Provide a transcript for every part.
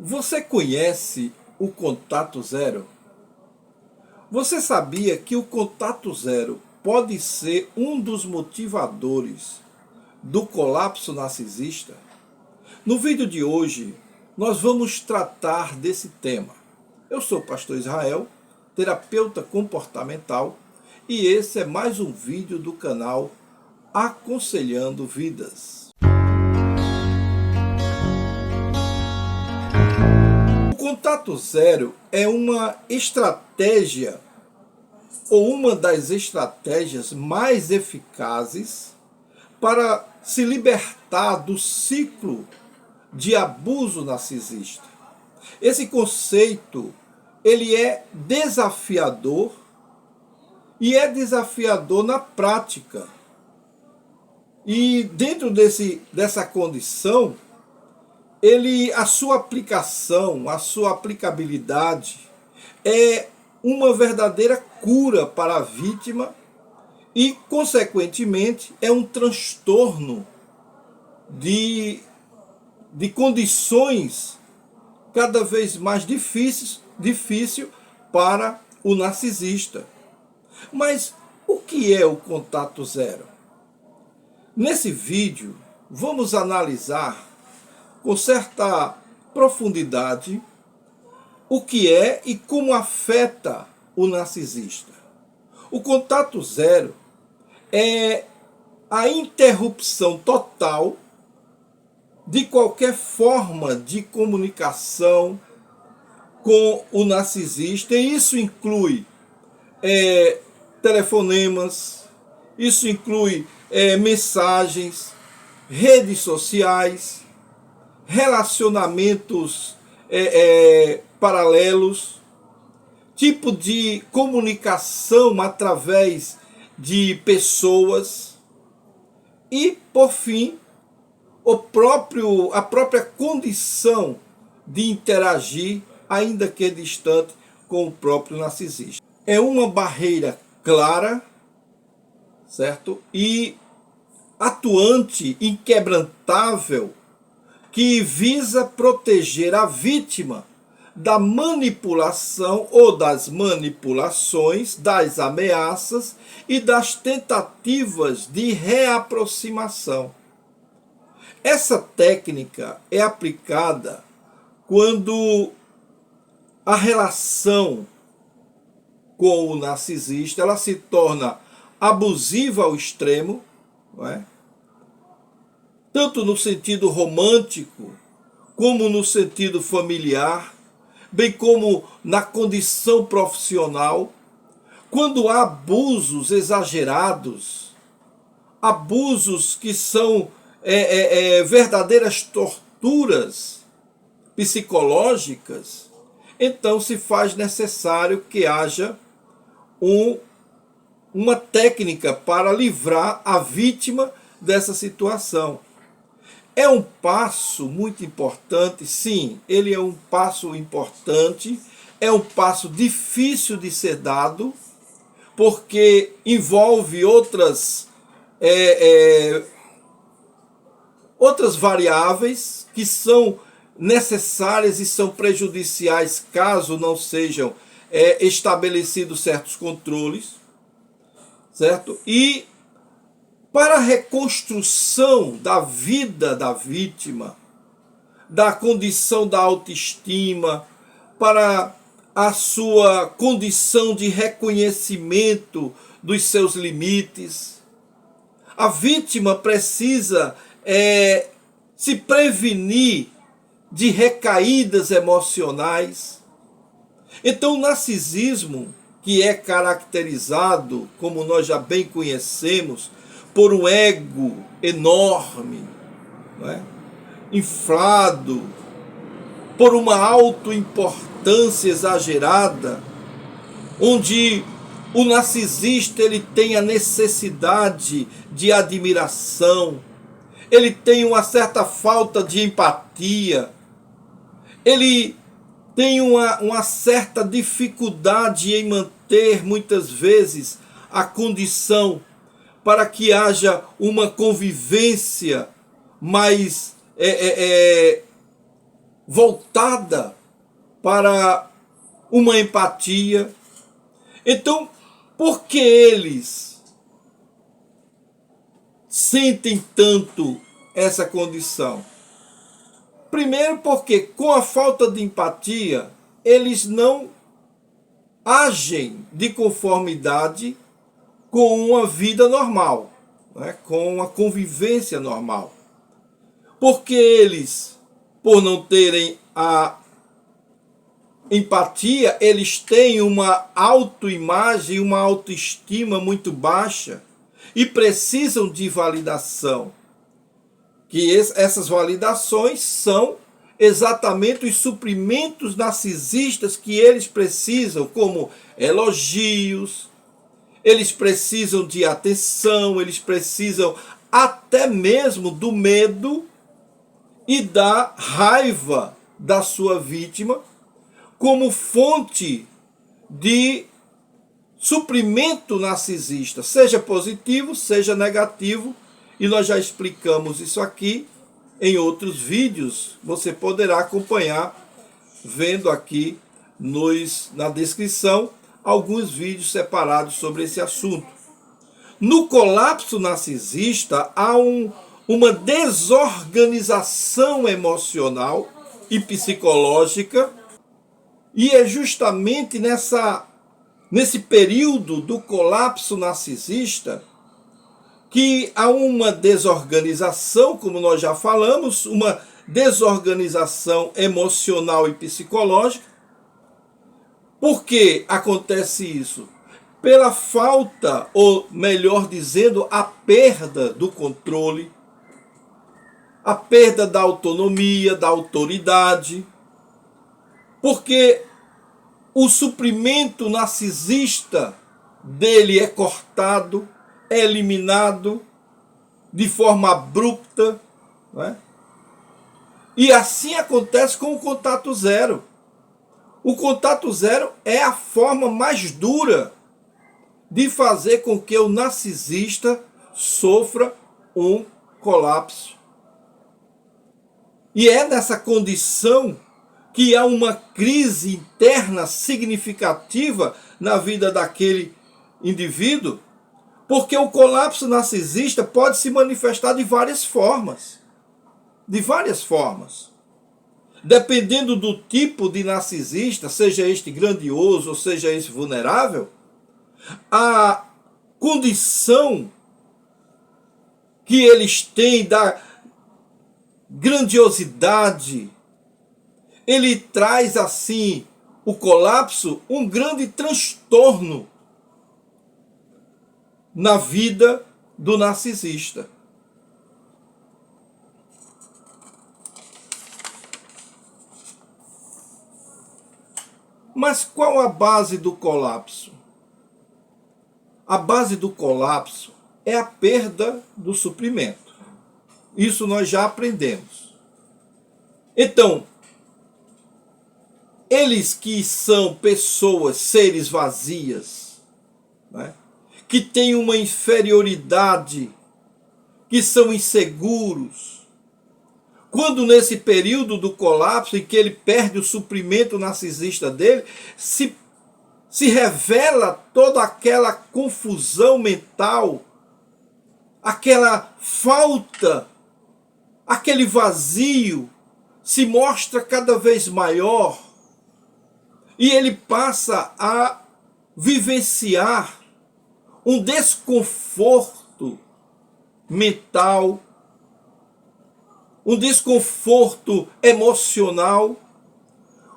Você conhece o contato zero? Você sabia que o contato zero pode ser um dos motivadores do colapso narcisista? No vídeo de hoje, nós vamos tratar desse tema. Eu sou o pastor Israel, terapeuta comportamental, e esse é mais um vídeo do canal Aconselhando Vidas. O contato zero é uma estratégia ou uma das estratégias mais eficazes para se libertar do ciclo de abuso narcisista. Esse conceito, ele é desafiador e é desafiador na prática. E dentro dessa condição, a sua aplicação, a sua aplicabilidade é uma verdadeira cura para a vítima e, consequentemente, é um transtorno de condições cada vez mais difícil para o narcisista. Mas o que é o contato zero? Nesse vídeo, vamos analisar com certa profundidade o que é e como afeta o narcisista. O contato zero é a interrupção total de qualquer forma de comunicação com o narcisista, e isso inclui telefonemas, isso inclui mensagens, redes sociais, relacionamentos paralelos, tipo de comunicação através de pessoas e, por fim, a própria condição de interagir, ainda que distante, com o próprio narcisista. É uma barreira clara, certo? E atuante, inquebrantável, que visa proteger a vítima da manipulação ou das manipulações, das ameaças e das tentativas de reaproximação. Essa técnica é aplicada quando a relação com o narcisista ela se torna abusiva ao extremo, não é? Tanto no sentido romântico, como no sentido familiar, bem como na condição profissional, quando há abusos exagerados, abusos que são verdadeiras torturas psicológicas, então se faz necessário que haja uma técnica para livrar a vítima dessa situação. É um passo muito importante, sim, ele é um passo importante, é um passo difícil de ser dado, porque envolve outras variáveis que são necessárias e são prejudiciais caso não sejam estabelecidos certos controles, certo? E para a reconstrução da vida da vítima, da condição da autoestima, para a sua condição de reconhecimento dos seus limites, a vítima precisa se prevenir de recaídas emocionais. Então, o narcisismo, que é caracterizado, como nós já bem conhecemos, por um ego enorme, não é? Inflado, por uma autoimportância exagerada, onde o narcisista ele tem a necessidade de admiração, ele tem uma certa falta de empatia, ele tem uma certa dificuldade em manter, muitas vezes, a condição para que haja uma convivência mais voltada para uma empatia. Então, por que eles sentem tanto essa condição? Primeiro, porque com a falta de empatia, eles não agem de conformidade com uma vida normal, né? Com uma convivência normal. Porque eles, por não terem a empatia, eles têm uma autoimagem, uma autoestima muito baixa e precisam de validação. Que essas validações são exatamente os suprimentos narcisistas que eles precisam, como elogios, eles precisam de atenção, eles precisam até mesmo do medo e da raiva da sua vítima como fonte de suprimento narcisista, seja positivo, seja negativo, e nós já explicamos isso aqui em outros vídeos. Você poderá acompanhar vendo aqui na descrição alguns vídeos separados sobre esse assunto. No colapso narcisista há uma desorganização emocional e psicológica, e é justamente nesse período do colapso narcisista que há uma desorganização, como nós já falamos, uma desorganização emocional e psicológica. Por que acontece isso? Pela falta, ou melhor dizendo, a perda do controle, a perda da autonomia, da autoridade, porque o suprimento narcisista dele é cortado, é eliminado de forma abrupta, não é? E assim acontece com o contato zero. O contato zero é a forma mais dura de fazer com que o narcisista sofra um colapso. E é nessa condição que há uma crise interna significativa na vida daquele indivíduo, porque o colapso narcisista pode se manifestar de várias formas. De várias formas. Dependendo do tipo de narcisista, seja este grandioso ou seja este vulnerável, a condição que eles têm da grandiosidade, ele traz assim, o colapso, um grande transtorno na vida do narcisista. Mas qual a base do colapso? A base do colapso é a perda do suprimento. Isso nós já aprendemos. Então, eles que são pessoas, seres vazias, né, que têm uma inferioridade, que são inseguros, quando nesse período do colapso em que ele perde o suprimento narcisista dele, se revela toda aquela confusão mental, aquela falta, aquele vazio se mostra cada vez maior e ele passa a vivenciar um desconforto mental, um desconforto emocional,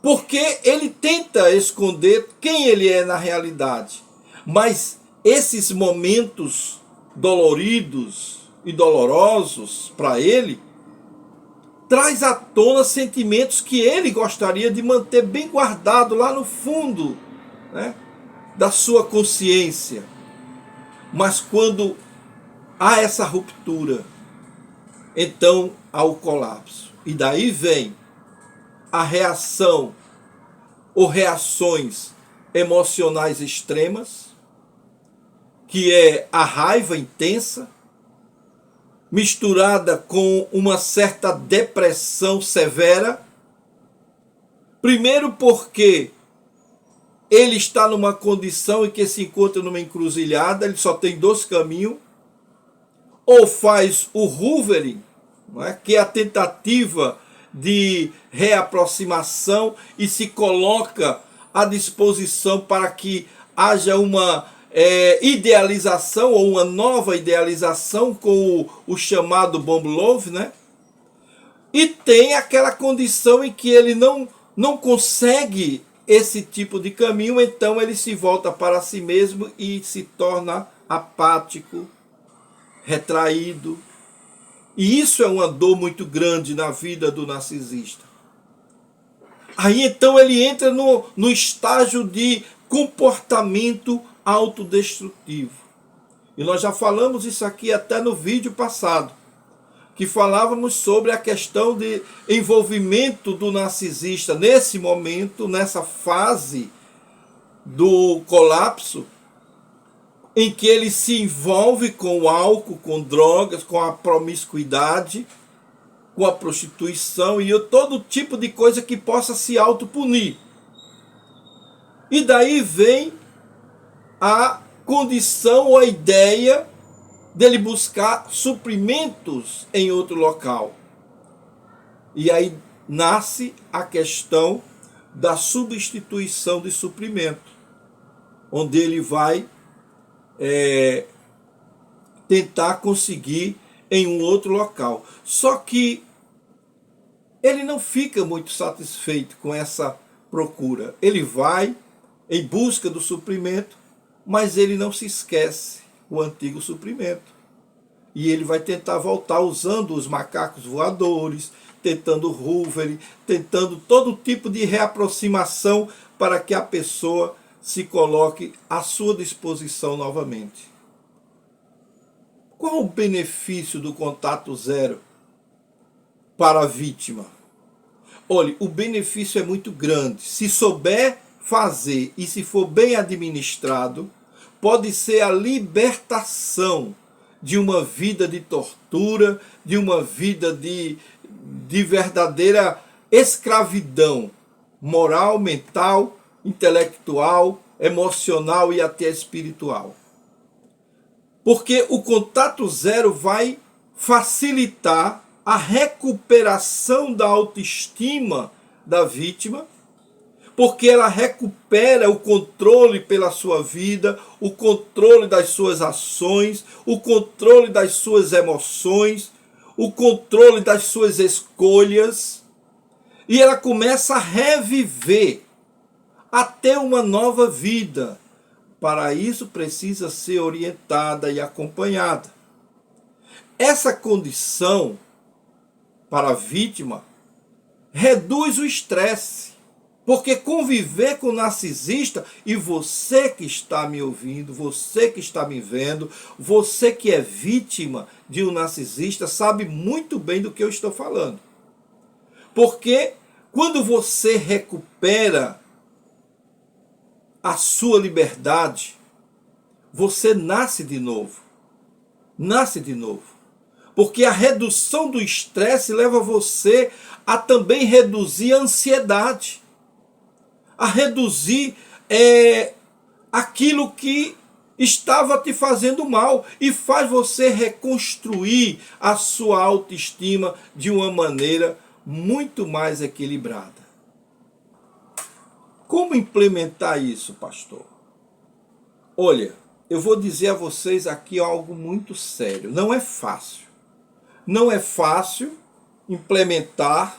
porque ele tenta esconder quem ele é na realidade. Mas esses momentos doloridos e dolorosos para ele traz à tona sentimentos que ele gostaria de manter bem guardado lá no fundo, né, da sua consciência. Mas quando há essa ruptura, então há o colapso. E daí vem a reação ou reações emocionais extremas, que é a raiva intensa, misturada com uma certa depressão severa, Primeiro porque ele está numa condição em que se encontra numa encruzilhada, ele só tem dois caminhos, ou faz o hoovering, não é? Que é a tentativa de reaproximação e se coloca à disposição para que haja uma idealização ou uma nova idealização com o chamado Bomb Love, né? E tem aquela condição em que ele não consegue esse tipo de caminho, então ele se volta para si mesmo e se torna apático, retraído. E isso é uma dor muito grande na vida do narcisista. Aí então ele entra no estágio de comportamento autodestrutivo. E nós já falamos isso aqui até no vídeo passado, que falávamos sobre a questão de envolvimento do narcisista nesse momento, nessa fase do colapso, em que ele se envolve com o álcool, com drogas, com a promiscuidade, com a prostituição e todo tipo de coisa que possa se autopunir. E daí vem a condição ou a ideia dele buscar suprimentos em outro local. E aí nasce a questão da substituição de suprimento, onde ele vai tentar conseguir em um outro local. Só que ele não fica muito satisfeito com essa procura. Ele vai em busca do suprimento, mas ele não se esquece o antigo suprimento. E ele vai tentar voltar usando os macacos voadores, tentando hoovering, tentando todo tipo de reaproximação para que a pessoa se coloque à sua disposição novamente. Qual o benefício do contato zero para a vítima? Olha, o benefício é muito grande. Se souber fazer e se for bem administrado, pode ser a libertação de uma vida de tortura, de uma vida de verdadeira escravidão moral, mental, intelectual, emocional e até espiritual. Porque o contato zero vai facilitar a recuperação da autoestima da vítima, porque ela recupera o controle pela sua vida, o controle das suas ações, o controle das suas emoções, o controle das suas escolhas, e ela começa a reviver até uma nova vida. Para isso precisa ser orientada e acompanhada. Essa condição para a vítima reduz o estresse, porque conviver com o narcisista, e você que está me ouvindo, você que está me vendo, você que é vítima de um narcisista, sabe muito bem do que eu estou falando. Porque quando você recupera a sua liberdade, você nasce de novo. Nasce de novo. Porque a redução do estresse leva você a também reduzir a ansiedade, a reduzir aquilo que estava te fazendo mal e faz você reconstruir a sua autoestima de uma maneira muito mais equilibrada. Como implementar isso, pastor? Olha, eu vou dizer a vocês aqui algo muito sério. Não é fácil. Não é fácil implementar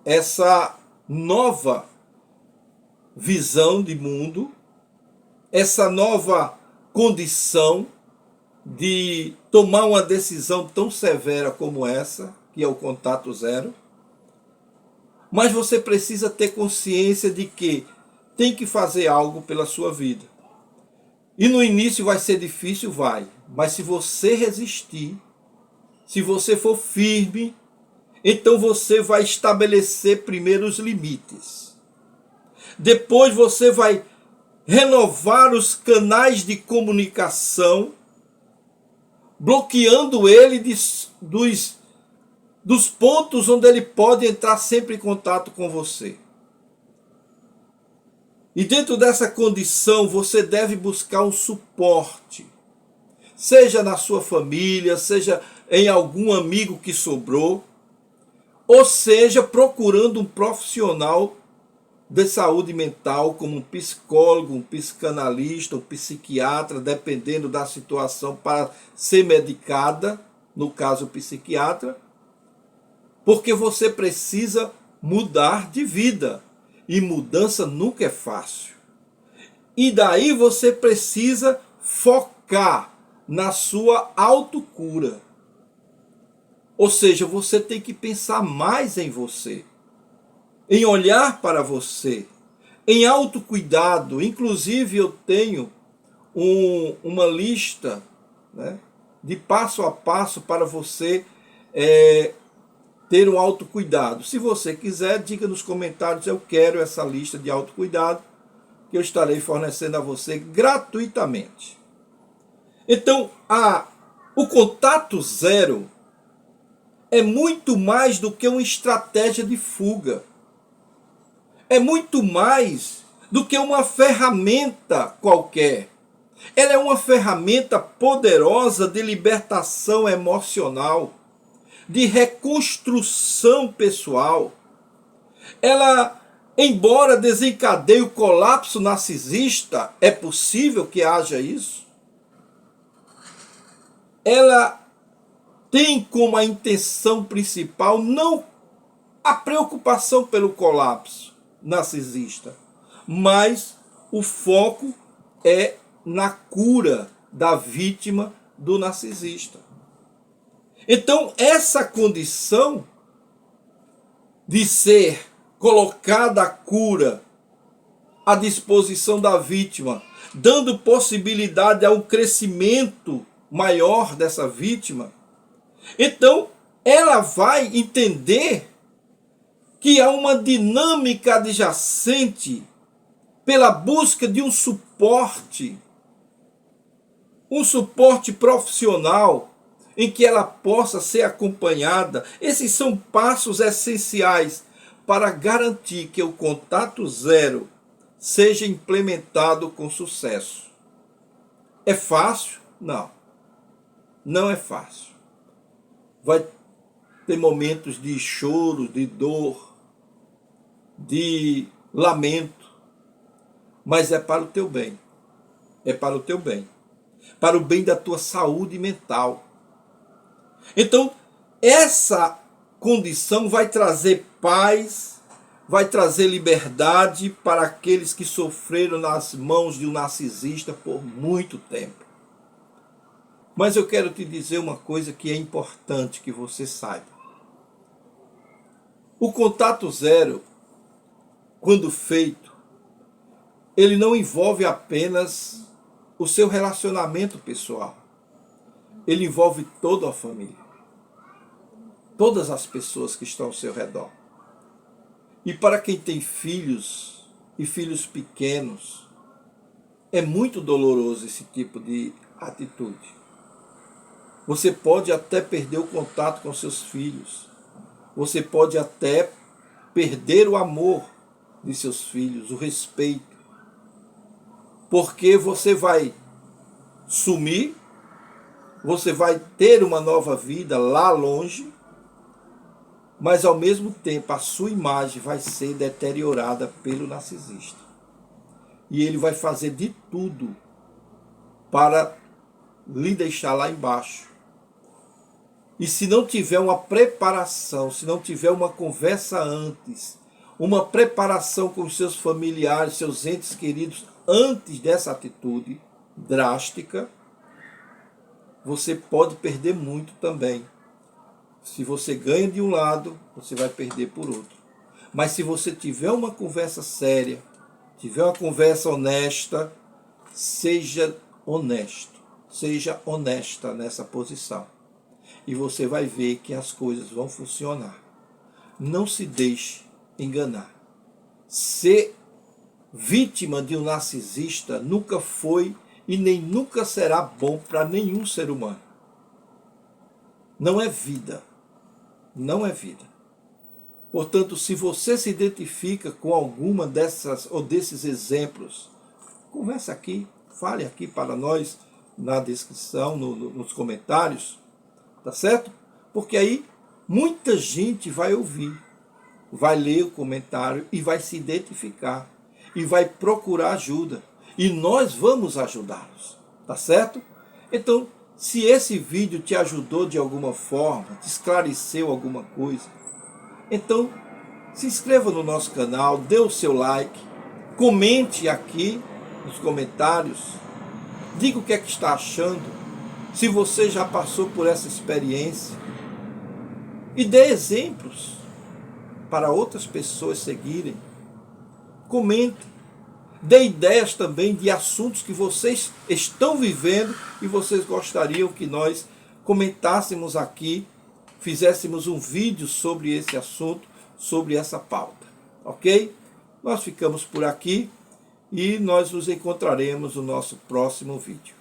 essa nova visão de mundo, essa nova condição de tomar uma decisão tão severa como essa, que é o contato zero. Mas você precisa ter consciência de que tem que fazer algo pela sua vida. E no início vai ser difícil, vai. Mas se você resistir, se você for firme, então você vai estabelecer primeiro os limites. Depois você vai renovar os canais de comunicação, bloqueando ele dos pontos onde ele pode entrar sempre em contato com você. E dentro dessa condição você deve buscar um suporte, seja na sua família, seja em algum amigo que sobrou, ou seja, procurando um profissional de saúde mental, como um psicólogo, um psicanalista, um psiquiatra, dependendo da situação, para ser medicada, no caso o psiquiatra, porque você precisa mudar de vida, e mudança nunca é fácil. E daí você precisa focar na sua autocura. Ou seja, você tem que pensar mais em você, em olhar para você, em autocuidado. Inclusive eu tenho uma lista, né, de passo a passo para você ter um autocuidado. Se você quiser, diga nos comentários, eu quero essa lista de autocuidado, que eu estarei fornecendo a você gratuitamente. Então, o contato zero é muito mais do que uma estratégia de fuga. É muito mais do que uma ferramenta qualquer. Ela é uma ferramenta poderosa de libertação emocional, de reconstrução pessoal. Ela, embora desencadeie o colapso narcisista, é possível que haja isso? Ela tem como a intenção principal não a preocupação pelo colapso narcisista, mas o foco é na cura da vítima do narcisista. Então, essa condição de ser colocada a cura à disposição da vítima, dando possibilidade a um crescimento maior dessa vítima, então ela vai entender que há uma dinâmica adjacente pela busca de um suporte profissional em que ela possa ser acompanhada. Esses são passos essenciais para garantir que o contato zero seja implementado com sucesso. É fácil? Não. Não é fácil. Vai ter momentos de choro, de dor, de lamento, mas é para o teu bem. É para o teu bem. Para o bem da tua saúde mental. Então, essa condição vai trazer paz, vai trazer liberdade para aqueles que sofreram nas mãos de um narcisista por muito tempo. Mas eu quero te dizer uma coisa que é importante que você saiba. O contato zero, quando feito, ele não envolve apenas o seu relacionamento pessoal. Ele envolve toda a família. Todas as pessoas que estão ao seu redor. E para quem tem filhos e filhos pequenos, é muito doloroso esse tipo de atitude. Você pode até perder o contato com seus filhos. Você pode até perder o amor de seus filhos, o respeito. Porque você vai sumir, você vai ter uma nova vida lá longe, mas ao mesmo tempo a sua imagem vai ser deteriorada pelo narcisista. E ele vai fazer de tudo para lhe deixar lá embaixo. E se não tiver uma preparação, se não tiver uma conversa antes, uma preparação com os seus familiares, seus entes queridos, antes dessa atitude drástica, você pode perder muito também. Se você ganha de um lado, você vai perder por outro. Mas se você tiver uma conversa séria, tiver uma conversa honesta, seja honesto, seja honesta nessa posição. E você vai ver que as coisas vão funcionar. Não se deixe enganar. Ser vítima de um narcisista nunca foi e nem nunca será bom para nenhum ser humano. Não é vida. Não é vida. Portanto, se você se identifica com alguma dessas ou desses exemplos, converse aqui, fale aqui para nós na descrição, nos comentários, tá certo? Porque aí muita gente vai ouvir, vai ler o comentário e vai se identificar e vai procurar ajuda. E nós vamos ajudá-los, tá certo? Então, se esse vídeo te ajudou de alguma forma, te esclareceu alguma coisa, então se inscreva no nosso canal, dê o seu like, comente aqui nos comentários, diga o que é que está achando, se você já passou por essa experiência, e dê exemplos para outras pessoas seguirem. Comente, dê ideias também de assuntos que vocês estão vivendo e vocês gostariam que nós comentássemos aqui, fizéssemos um vídeo sobre esse assunto, sobre essa pauta, ok? Nós ficamos por aqui e nós nos encontraremos no nosso próximo vídeo.